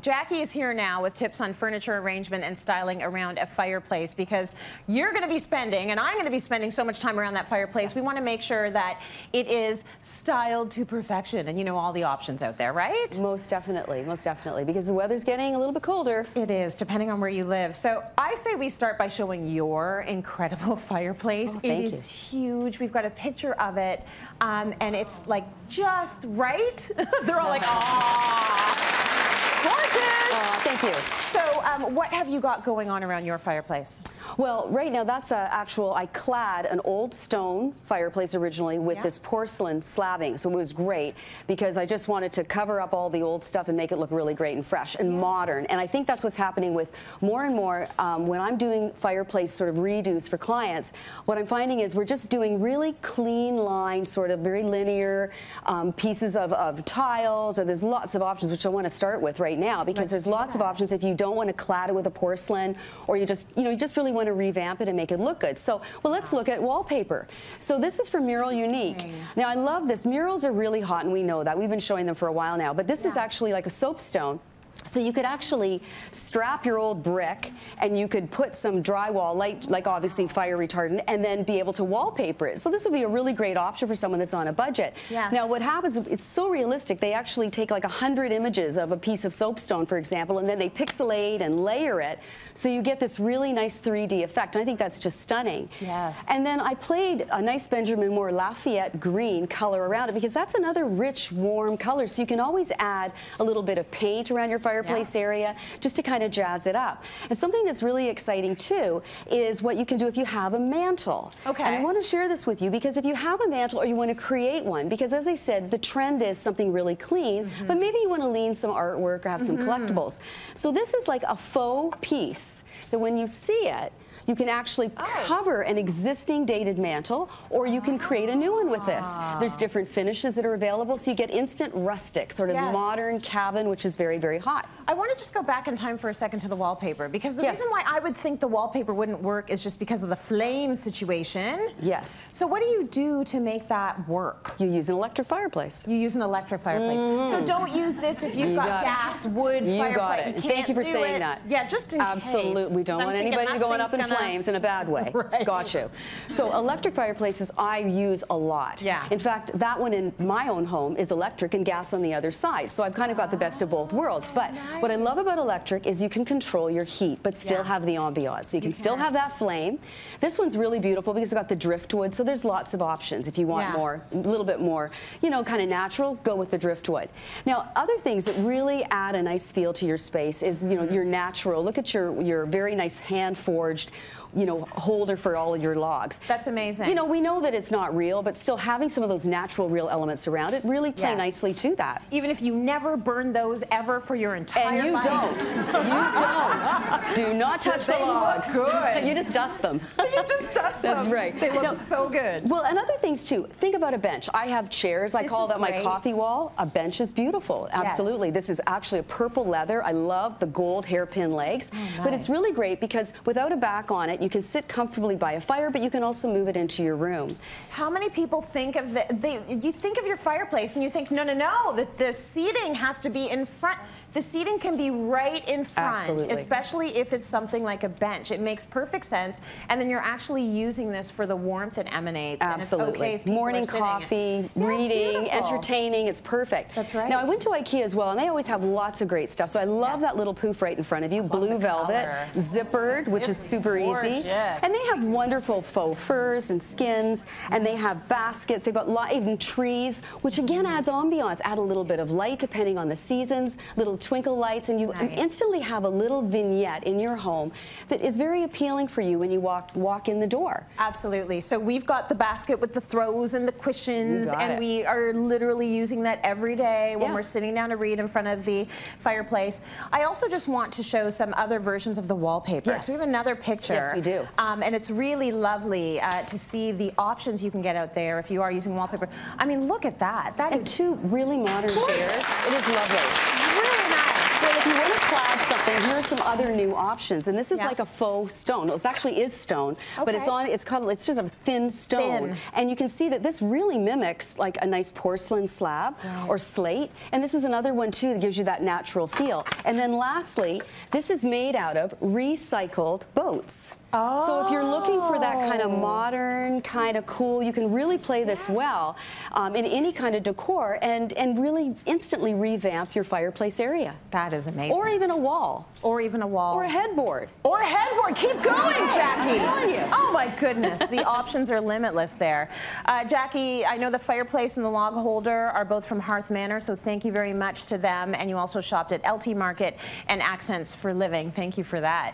Jackie is here now with tips on furniture arrangement and styling around a fireplace, because you're going to be spending, and I'm going to be spending so much time around that fireplace. Yes. We want to make sure that it is styled to perfection, and you know all the options out there, right? Most definitely, because the weather's getting a little bit colder. It is, depending on where you live. So I say we start by showing your incredible fireplace. It is huge. We've got a picture of it, and it's like just right. They're all like, "Aww." Gorgeous! Thank you. So what have you got going on around your fireplace? Well, right now that's I clad an old stone fireplace originally with this porcelain slabbing. So it was great because I just wanted to cover up all the old stuff and make it look really great and fresh and modern. And I think that's what's happening with more and more when I'm doing fireplace sort of redos for clients. What I'm finding is we're just doing really clean line, sort of very linear pieces of tiles, or there's lots of options, which I want to start with right now, because there's lots of options if you don't want to clad it with a porcelain, or you just really want to revamp it and make it look good. So, well, let's look at wallpaper. So this is from Mural Unique. Now, I love this. Murals are really hot, and we know that. We've been showing them for a while now, but this is actually like a soapstone. So you could actually strap your old brick, and you could put some drywall, like obviously fire retardant, and then be able to wallpaper it. So this would be a really great option for someone that's on a budget. Yes. Now what happens, it's so realistic, they actually take like 100 images of a piece of soapstone, for example, and then they pixelate and layer it, so you get this really nice 3D effect. And I think that's just stunning. Yes. And then I played a nice Benjamin Moore Lafayette green color around it, because that's another rich, warm color, so you can always add a little bit of paint around your fireplace area just to kind of jazz it up. And something that's really exciting too is what you can do if you have a mantle. Okay. And I want to share this with you, because if you have a mantle or you want to create one, because as I said, the trend is something really clean, but maybe you want to lean some artwork or have some collectibles. So this is like a faux piece that when you see it, you can actually cover an existing dated mantle, or you can create a new one with this. There's different finishes that are available, so you get instant rustic, sort of modern cabin, which is very, very hot. I want to just go back in time for a second to the wallpaper, because the reason why I would think the wallpaper wouldn't work is just because of the flame situation. Yes. So what do you do to make that work? You use an electric fireplace. You use an electric fireplace. So don't use this if you've got gas, wood, fireplace. You got it. Thank you for saying that. Yeah, just in case. Absolutely. We don't want anybody going up in flames in a bad way. Got you. So electric fireplaces I use a lot. Yeah. In fact, that one in my own home is electric and gas on the other side. So I've kind of got the best of both worlds. But what I love about electric is you can control your heat, but still have the ambiance. So you can still have that flame. This one's really beautiful because it's got the driftwood. So there's lots of options. If you want more, a little bit more, you know, kind of natural, go with the driftwood. Now, other things that really add a nice feel to your space is, you know, your natural. Look at your very nice hand-forged, you know, holder for all of your logs. That's amazing. You know, we know that it's not real, but still having some of those natural, real elements around it really play nicely to that. Even if you never burn those ever for your entire life. And you don't. Do not touch the logs. They look good. You just dust them. You just dust them. That's right. They look so good. Well, and other things too. Think about a bench. I have chairs. I call that my coffee wall. A bench is beautiful. Absolutely. This is actually a purple leather. I love the gold hairpin legs. But it's really great because without a back on it, you can sit comfortably by a fire, but you can also move it into your room. How many people think of it? You think of your fireplace and you think, no, that the seating has to be in front. The seating can be right in front, especially if it's something like a bench. It makes perfect sense, and then you're actually using this for the warmth that emanates. Absolutely. And it's okay morning coffee, reading, entertaining. It's perfect. That's right. Now, I went to IKEA as well, and they always have lots of great stuff. So I love that little poof right in front of you, blue velvet, zippered, which is super easy. And they have wonderful faux furs and skins, and they have baskets. They've got even trees, which again adds ambiance. Add a little bit of light depending on the seasons, little twinkle lights, and you instantly have a little vignette in your home that is very appealing for you when you walk in the door. Absolutely. So we've got the basket with the throws and the cushions, and we are literally using that every day when we're sitting down to read in front of the fireplace. I also just want to show some other versions of the wallpaper. So we have another picture. Yes, we do. And it's really lovely to see the options you can get out there if you are using wallpaper. I mean, look at that. That is two really modern chairs. It is lovely. Really nice. So if you want to clad something, here are some other new options. And this is like a faux stone. It actually is stone, but it's just a thin stone. And you can see that this really mimics like a nice porcelain slab or slate. And this is another one too that gives you that natural feel. And then lastly, this is made out of recycled boats. So if you're looking for that kind of modern, kind of cool, you can really play this well in any kind of decor and really instantly revamp your fireplace area. That is amazing. Or even a wall. Or even a wall. Or a headboard. Or a headboard. Keep going, Jackie. I'm telling you. Oh my goodness, the options are limitless there. Jackie, I know the fireplace and the log holder are both from Hearth Manor, so thank you very much to them. And you also shopped at LT Market and Accents for Living. Thank you for that.